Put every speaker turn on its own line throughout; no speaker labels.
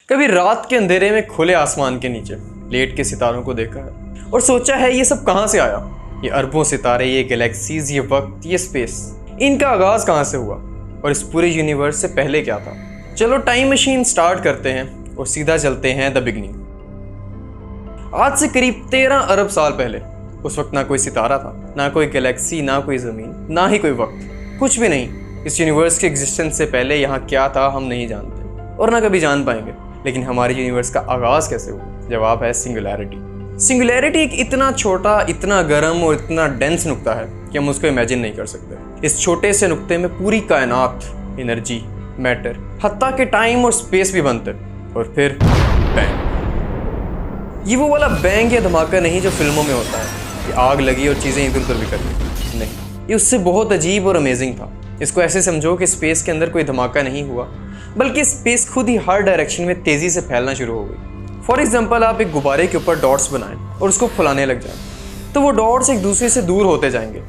कभी रात के अंधेरे में खुले आसमान के नीचे लेट के सितारों को देखा है और सोचा है ये सब कहाँ से आया? ये अरबों सितारे, ये गैलेक्सीज, ये वक्त, ये स्पेस, इनका आगाज कहाँ से हुआ और इस पूरे यूनिवर्स से पहले क्या था? चलो टाइम मशीन स्टार्ट करते हैं और सीधा चलते हैं द बिगनिंग। आज से करीब 13 अरब साल पहले। उस वक्त ना कोई सितारा था, ना कोई गैलेक्सी, ना कोई ज़मीन, ना ही कोई वक्त, कुछ भी नहीं। इस यूनिवर्स के एग्जिस्टेंस से पहले यहाँ क्या था हम नहीं जानते और ना कभी जान पाएंगे। लेकिन हमारे यूनिवर्स का आगाज कैसे हुआ? जवाब है सिंगुलैरिटी। सिंगुलैरिटी एक इतना छोटा, इतना गर्म और इतना डेंस नुक्ता है कि हम उसको इमेजिन नहीं कर सकते। इस छोटे से नुक्ते में पूरी कायनात, एनर्जी, मैटर, हत्ता के टाइम और स्पेस भी बनते और फिर बैंग। ये वो वाला बैंग या धमाका नहीं जो फिल्मों में होता है कि आग लगी और चीज़ें इधर उधर बिखर गई। नहीं, ये उससे बहुत अजीब और अमेजिंग था। इसको ऐसे समझो कि स्पेस के अंदर कोई धमाका नहीं हुआ, बल्कि स्पेस खुद ही हर डायरेक्शन में तेज़ी से फैलना शुरू हो गई। फॉर एग्जाम्पल, आप एक गुब्बारे के ऊपर डॉट्स बनाएं और उसको फुलाने लग जाएं, तो वो डॉट्स एक दूसरे से दूर होते जाएंगे।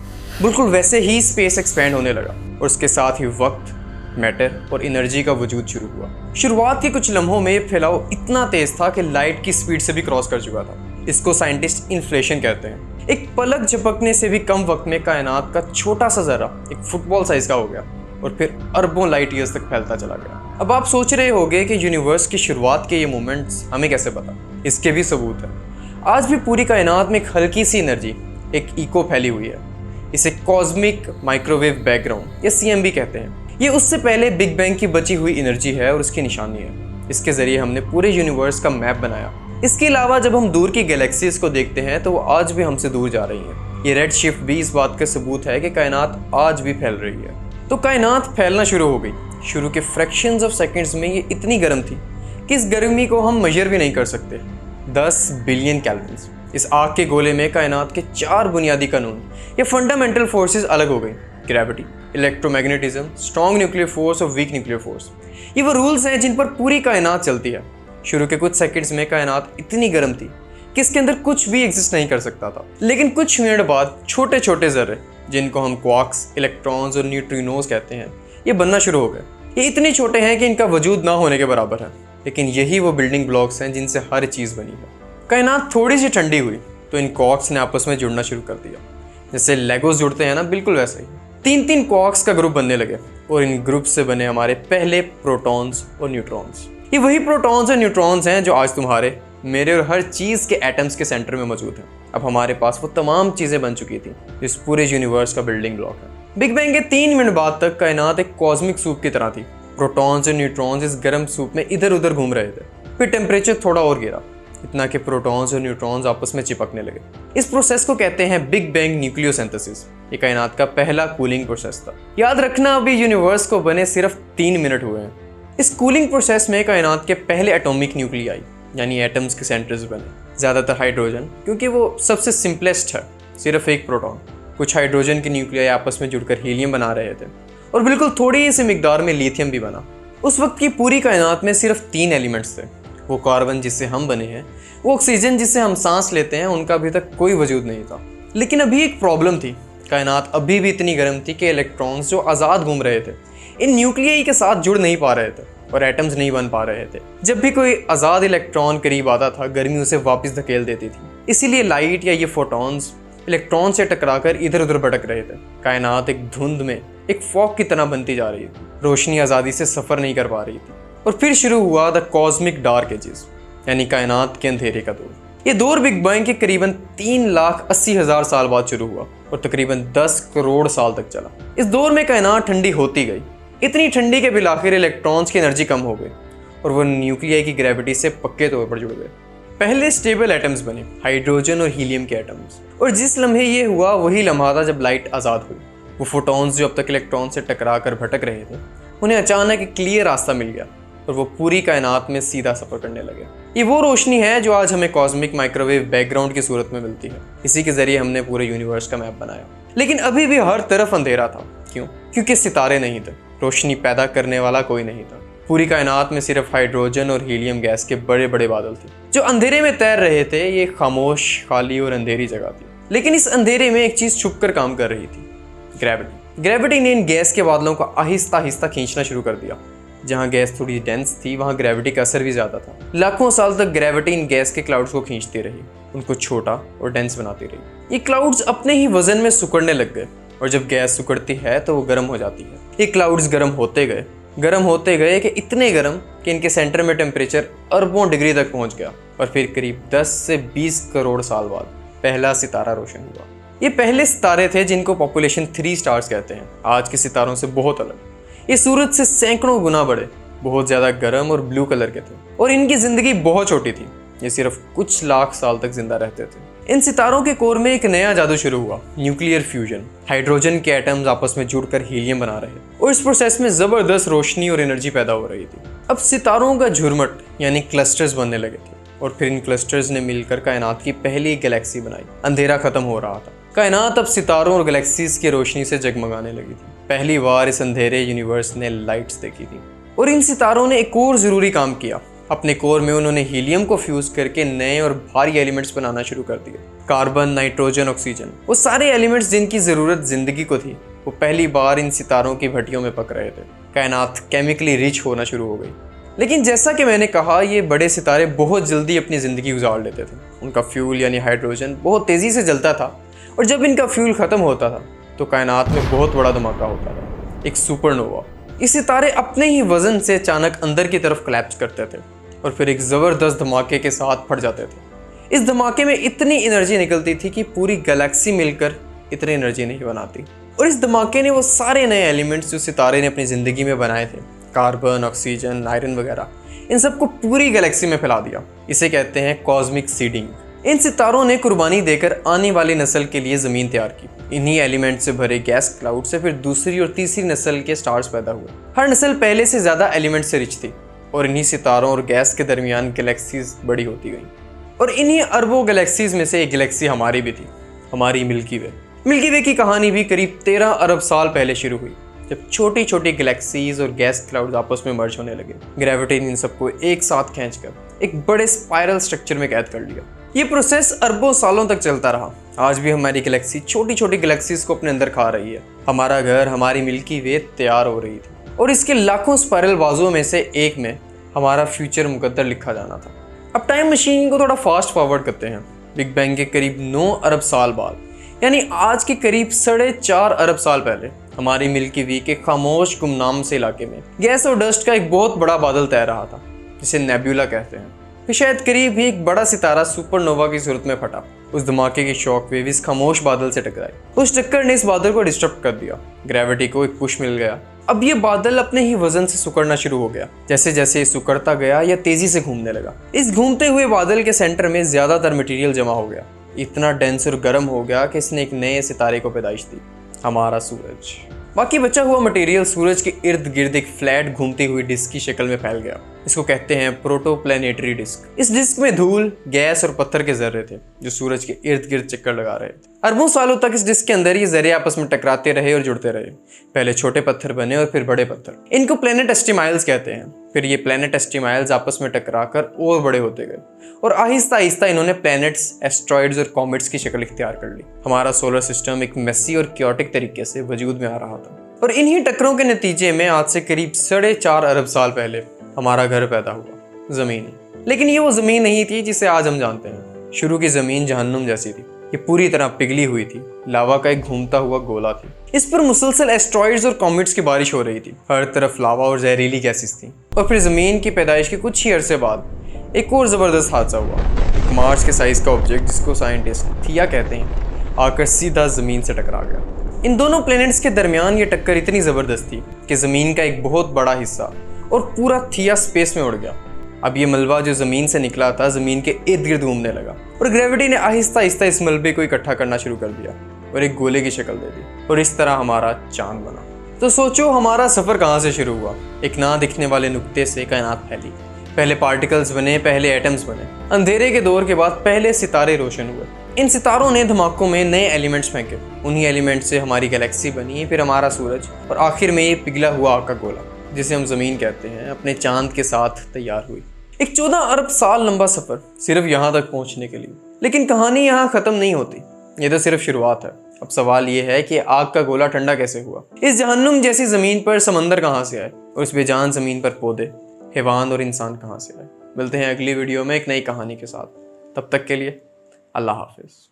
बिल्कुल वैसे ही स्पेस एक्सपेंड होने लगा और उसके साथ ही वक्त, मैटर और एनर्जी का वजूद शुरू हुआ। शुरुआत के कुछ लम्हों में फैलाव इतना तेज था कि लाइट की स्पीड से भी क्रॉस कर चुका था। इसको साइंटिस्ट इन्फ्लेशन कहते हैं। एक पलक झपकने से भी कम वक्त में कायनात का छोटा सा जरा एक फुटबॉल साइज का हो गया और फिर अरबों लाइट ईयर्स तक फैलता चला गया। अब आप सोच रहे होंगे कि यूनिवर्स की शुरुआत के ये मोमेंट्स हमें कैसे पता? इसके भी सबूत है। आज भी पूरी कायनात में एक हल्की सी एनर्जी, एक इको फैली हुई है। इसे कॉस्मिक माइक्रोवेव बैकग्राउंड या CMB कहते हैं। ये उससे पहले बिग बैंग की बची हुई एनर्जी है और उसकी निशानी है। इसके ज़रिए हमने पूरे यूनिवर्स का मैप बनाया। इसके अलावा जब हम दूर की गैलेक्सीज को देखते हैं तो वो आज भी हमसे दूर जा रही हैं। ये रेड शिफ्ट भी इस बात का सबूत है कि कायनात आज भी फैल रही है। तो कायनात फैलना शुरू हो गई। शुरू के फ्रैक्शंस ऑफ सेकंड्स में ये इतनी गर्म थी कि इस गर्मी को हम मेजर भी नहीं कर सकते। 10 बिलियन केल्विन्स। इस आग के गोले में कायनात के 4 बुनियादी कानून या फंडामेंटल फोर्सेस अलग हो गई। Gravity, electromagnetism, strong nuclear force और वीक न्यूक्लियर फोर्स। ये वो रूल्स हैं जिन पर पूरी कायनात चलती है। शुरू के कुछ सेकंड्स में कायनात इतनी गर्म थी कि इसके अंदर कुछ भी एग्जिस्ट नहीं कर सकता था। लेकिन कुछ मिनट बाद छोटे छोटे जर्रे, जिनको हम क्वार्क्स, इलेक्ट्रॉन्स और न्यूट्रिनोज कहते हैं, ये बनना शुरू हो गए। ये इतने छोटे हैं कि इनका वजूद ना होने के बराबर है, लेकिन यही वो बिल्डिंग ब्लॉक्स हैं जिनसे हर चीज़ बनी है। कायनात थोड़ी सी ठंडी हुई तो इन क्वार्क्स ने आपस में जुड़ना शुरू कर दिया। जैसे लेगोस जुड़ते हैं ना, बिल्कुल वैसे ही 3-3 क्वार्क्स का ग्रुप बनने लगे और इन ग्रुप से बने हमारे पहले प्रोटॉन्स और न्यूट्रॉन्स। ये वही प्रोटॉन्स और न्यूट्रॉन्स हैं जो आज तुम्हारे, मेरे और हर चीज़ के एटम्स के सेंटर में मौजूद हैं। अब हमारे पास वो तमाम चीज़ें बन चुकी थी इस पूरे यूनिवर्स का बिल्डिंग ब्लॉक है। बिग बैंग के 3 मिनट बाद तक कायनात एक कॉस्मिक सूप की तरह थी। प्रोटॉन्स और न्यूट्रॉन्स इस गर्म सूप में इधर उधर घूम रहे थे। फिर टेम्परेचर थोड़ा और गिरा, इतना कि प्रोटॉन्स और न्यूट्रॉन्स आपस में चिपकने लगे। इस प्रोसेस को कहते हैं बिग बैंग न्यूक्लियोसिंथेसिस। ये कायनात का पहला कूलिंग प्रोसेस था। याद रखना, अभी यूनिवर्स को बने सिर्फ 3 मिनट हुए हैं। इस कूलिंग प्रोसेस में कायनात के पहले एटॉमिक न्यूक्लियाई यानी एटम्स के सेंटर्स बने। ज़्यादातर हाइड्रोजन, क्योंकि वो सबसे सिंपलेस्ट है, सिर्फ एक प्रोटॉन। कुछ हाइड्रोजन के न्यूक्लियाई आपस में जुड़कर हीलियम बना रहे थे और बिल्कुल थोड़ी सी मिकदार में लिथियम भी बना। उस वक्त की पूरी कायनात में सिर्फ 3 एलिमेंट्स थे। वो कार्बन जिससे हम बने हैं, वो ऑक्सीजन जिससे हम सांस लेते हैं, उनका अभी तक कोई वजूद नहीं था। लेकिन अभी एक प्रॉब्लम थी। कायनात अभी भी इतनी गर्म थी कि इलेक्ट्रॉन्स जो आज़ाद घूम रहे थे इन न्यूक्लियाई के साथ जुड़ नहीं पा रहे थे और एटम्स नहीं बन पा रहे थे। जब भी कोई आज़ाद इलेक्ट्रॉन करीब आता था, गर्मी उसे वापस धकेल देती थी। इसीलिए लाइट या ये फोटॉन्स इलेक्ट्रॉन से टकराकर इधर उधर भटक रहे थे। कायनात एक धुंध में, एक फॉग की तरह बनती जा रही थी। रोशनी आज़ादी से सफ़र नहीं कर पा रही थी। और फिर शुरू हुआ द कॉस्मिक डार्क एजेस, यानी कायनात के अंधेरे का दौर। ये दौर बिग बैंग के करीबन 3,80,000 साल बाद शुरू हुआ और तकरीबन 10 करोड़ साल तक चला। इस दौर में कायनात ठंडी होती गई, इतनी ठंडी के बिलाखिर इलेक्ट्रॉन्स की एनर्जी कम हो गई और वो न्यूक्लियाई की ग्रेविटी से पक्के तौर पर जुड़ गए। पहले स्टेबल एटम्स बने, हाइड्रोजन और हीलियम के एटम्स। और जिस लम्हे ये हुआ वही लम्हा था जब लाइट आज़ाद हुई। वो फोटॉन्स जो अब तक इलेक्ट्रॉन से टकरा कर भटक रहे थे, उन्हें अचानक एक क्लियर रास्ता मिल गया और वो पूरी कायनात में सीधा सफ़र करने लगे। ये वो रोशनी है जो आज हमें कॉस्मिक माइक्रोवेव बैकग्राउंड की सूरत में मिलती है। इसी के ज़रिए हमने पूरे यूनिवर्स का मैप बनाया। लेकिन अभी भी हर तरफ अंधेरा था। क्यों? क्योंकि सितारे नहीं थे, रोशनी पैदा करने वाला कोई नहीं था। पूरी कायनात में सिर्फ हाइड्रोजन और हीलियम गैस के बड़े बड़े बादल थे जो अंधेरे में तैर रहे थे। ये खामोश, खाली और अंधेरी जगह थी। लेकिन इस अंधेरे में एक चीज़ छुपकर काम कर रही थी, ग्रेविटी। ग्रेविटी ने इन गैस के बादलों को आहिस्ता आहिस्ता खींचना शुरू कर दिया। जहाँ गैस थोड़ी डेंस थी वहाँ ग्रेविटी का असर भी ज़्यादा था। लाखों साल तक ग्रेविटी इन गैस के क्लाउड्स को खींचती रही, उनको छोटा और डेंस बनाती रही। ये क्लाउड्स अपने ही वजन में सिकुड़ने लग गए और जब गैस सिकुड़ती है तो वो गर्म हो जाती है। ये क्लाउड्स गर्म होते गए कि इतने गर्म कि इनके सेंटर में टेम्परेचर अरबों डिग्री तक पहुंच गया और फिर करीब 10 से 20 करोड़ साल बाद पहला सितारा रोशन हुआ। ये पहले सितारे थे जिनको पॉपुलेशन 3 स्टार्स कहते हैं, आज के सितारों से बहुत अलग। ये सूरज से सैकड़ों गुना बड़े, बहुत ज़्यादा गर्म और ब्लू कलर के थे और इनकी ज़िंदगी बहुत छोटी थी। ये सिर्फ कुछ लाख साल तक जिंदा रहते थे। इन सितारों के कोर में एक नया जादू शुरू हुआ, न्यूक्लियर फ्यूजन। हाइड्रोजन के एटम्स आपस में जुड़कर हीलियम बना रहे और इस प्रोसेस में ज़बरदस्त रोशनी और एनर्जी पैदा हो रही थी। अब सितारों का झुरमुट यानी क्लस्टर्स बनने लगे थे और फिर इन क्लस्टर्स ने मिलकर कायनात की पहली गैलेक्सी बनाई। अंधेरा खत्म हो रहा था, कायनात अब सितारों और गैलेक्सीज की रोशनी से जगमगाने लगी थी। पहली बार इस अंधेरे यूनिवर्स ने लाइट्स देखी थी। और इन सितारों ने एक और ज़रूरी काम किया, अपने कोर में उन्होंने हीलियम को फ्यूज करके नए और भारी एलिमेंट्स बनाना शुरू कर दिए। कार्बन, नाइट्रोजन, ऑक्सीजन, वो सारे एलिमेंट्स जिनकी ज़रूरत ज़िंदगी को थी, वो पहली बार इन सितारों की भट्टियों में पक रहे थे। कायनात केमिकली रिच होना शुरू हो गई। लेकिन जैसा कि मैंने कहा, ये बड़े सितारे बहुत जल्दी अपनी ज़िंदगी गुजार लेते थे। उनका फ्यूल यानी हाइड्रोजन बहुत तेज़ी से जलता था और जब इनका फ्यूल ख़त्म होता था तो कायनात में बहुत बड़ा धमाका होता था, एक सुपरनोवा। ये सितारे अपने ही वजन से अचानक अंदर की तरफ कोलैप्स करते थे और फिर एक ज़बरदस्त धमाके के साथ फट जाते थे। इस धमाके में इतनी एनर्जी निकलती थी कि पूरी गैलेक्सी मिलकर इतनी एनर्जी नहीं बनाती। और इस धमाके ने वो सारे नए एलिमेंट्स जो सितारे ने अपनी ज़िंदगी में बनाए थे, कार्बन, ऑक्सीजन, आयरन वगैरह, इन सबको पूरी गैलेक्सी में फैला दिया। इसे कहते हैं कॉस्मिक सीडिंग। इन सितारों ने कुर्बानी देकर आने वाली नस्ल के लिए ज़मीन तैयार की। इन्हीं एलिमेंट से भरे गैस क्लाउड से फिर दूसरी और तीसरी नस्ल के स्टार्स पैदा हुए। हर नस्ल पहले से ज़्यादा एलिमेंट से रिच थी और इन्हीं सितारों और गैस के दरमियान गैलेक्सीज बड़ी होती गई। और इन्हीं अरबों गैलेक्सीज में से एक गैलेक्सी हमारी भी थी, हमारी मिल्की वे। मिल्की वे की कहानी भी करीब 13 अरब साल पहले शुरू हुई, जब छोटी छोटी गैलेक्सीज और गैस क्लाउड्स आपस में मर्ज होने लगे। ग्रेविटी ने इन सबको एक साथ खींचकर एक बड़े स्पाइरल स्ट्रक्चर में कैद कर लिया। ये प्रोसेस अरबों सालों तक चलता रहा। आज भी हमारी गैलेक्सी छोटी छोटी गैलेक्सीज को अपने अंदर खा रही है। हमारा घर, हमारी मिल्की वे तैयार हो रही थी और इसके लाखों स्पाइरल बाजुओं में से एक में हमारा फ्यूचर मुकद्दर लिखा जाना था। अब टाइम मशीन को थोड़ा फास्ट फॉरवर्ड करते हैं। बिग बैंग के करीब 9 अरब साल बाद, यानी आज के करीब 4.5 अरब साल पहले, हमारी मिल्की वे के खामोश गुमनाम से इलाके में गैस और डस्ट का एक बहुत बड़ा बादल तैर रहा था, जिसे नेब्यूला कहते हैं। फिर शायद करीब ही एक बड़ा सितारा सुपरनोवा की सूरत में फटा। उस धमाके की शॉक वेव इस खामोश बादल से टकराई। उस टक्कर ने इस बादल को डिस्टर्ब कर दिया। ग्रेविटी को एक पुश मिल गया। अब ये बादल अपने ही वजन से सिकुड़ना शुरू हो गया। जैसे जैसे ये सिकुड़ता गया, यह तेजी से घूमने लगा। इस घूमते हुए बादल के सेंटर में ज्यादातर मटेरियल जमा हो गया। इतना डेंस और गर्म हो गया कि इसने एक नए सितारे को पैदाइश दी, हमारा सूरज। बाकी बचा हुआ मटेरियल सूरज के इर्द गिर्द एक फ्लैट घूमती हुई डिस्क की शक्ल में फैल गया। इसको कहते हैं प्रोटोप्लैनेटरी डिस्क। इस डिस्क में धूल, गैस और पत्थर के जर्रे थे जो सूरज के इर्द गिर्द चक्कर लगा रहे थे। अरबों सालों तक इस डिस्क के अंदर ये जर्रे आपस में टकराते रहे और जुड़ते रहे। पहले छोटे पत्थर बने और फिर बड़े पत्थर। इनको प्लैनेट एस्टिमाइल्स कहते हैं। फिर ये प्लैनेट एस्टिमाइल्स आपस में टकराकर और बड़े होते गए और आहिस्ता आहिस्ता इन्होंने प्लैनेट्स, एस्ट्रॉइड्स और कॉमेट्स की शक्ल इख्तियार कर ली। हमारा सोलर सिस्टम एक मेसी और क्योटिक तरीके से वजूद में आ रहा था। और इन्हीं टक्करों के नतीजे में आज से करीब 4.5 अरब साल पहले हमारा घर पैदा हुआ, ज़मीन। लेकिन ये वो ज़मीन नहीं थी जिसे आज हम जानते हैं। शुरू की ज़मीन जहन्नुम जैसी थी। ये पूरी तरह पिघली हुई थी, लावा का एक घूमता हुआ गोला थी। इस पर मुसलसल एस्ट्रॉइड्स और कॉमेट्स की बारिश हो रही थी। हर तरफ लावा और जहरीली गैसेस थी। और फिर ज़मीन की पैदाइश के कुछ ही अरसे बाद एक और ज़बरदस्त हादसा हुआ। एक मार्स के साइज़ का ऑब्जेक्ट, जिसको साइंटिस्ट थिया कहते हैं, आकर सीधा ज़मीन से टकरा गया। इन दोनों प्लैनेट्स के दरमियान ये टक्कर इतनी ज़बरदस्त थी कि ज़मीन का एक बहुत बड़ा हिस्सा और पूरा थिया स्पेस में उड़ गया। अब ये मलबा जो ज़मीन से निकला था, ज़मीन के इर्द गिर्द घूमने लगा और ग्रेविटी ने आहिस्ता आहिस्ता इस मलबे को इकट्ठा करना शुरू कर दिया और एक गोले की शक्ल दे दी और इस तरह हमारा चांद बना। तो सोचो हमारा सफ़र कहाँ से शुरू हुआ। एक ना दिखने वाले नुक्ते से कायनात फैली। पहले पार्टिकल्स बने, पहले एटम्स बने। अंधेरे के दौर के बाद पहले सितारे रोशन हुए। इन सितारों ने धमाकों में नए एलिमेंट्स फेंके। उन्हीं एलिमेंट से हमारी गैलेक्सी बनी, फिर हमारा सूरज और आखिर में ये पिघला हुआ आग का गोला, जिसे हम ज़मीन कहते हैं, अपने चांद के साथ तैयार हुई। एक 14 अरब साल लंबा सफ़र सिर्फ यहाँ तक पहुँचने के लिए। लेकिन कहानी यहाँ ख़त्म नहीं होती। ये तो सिर्फ शुरुआत है। अब सवाल ये है कि आग का गोला ठंडा कैसे हुआ? इस जहन्नुम जैसी ज़मीन पर समंदर कहाँ से आए? और इस बेजान ज़मीन पर पौधे, हैवान और इंसान कहाँ से आए? मिलते हैं अगली वीडियो में एक नई कहानी के साथ। तब तक के लिए अल्लाह हाफिज़।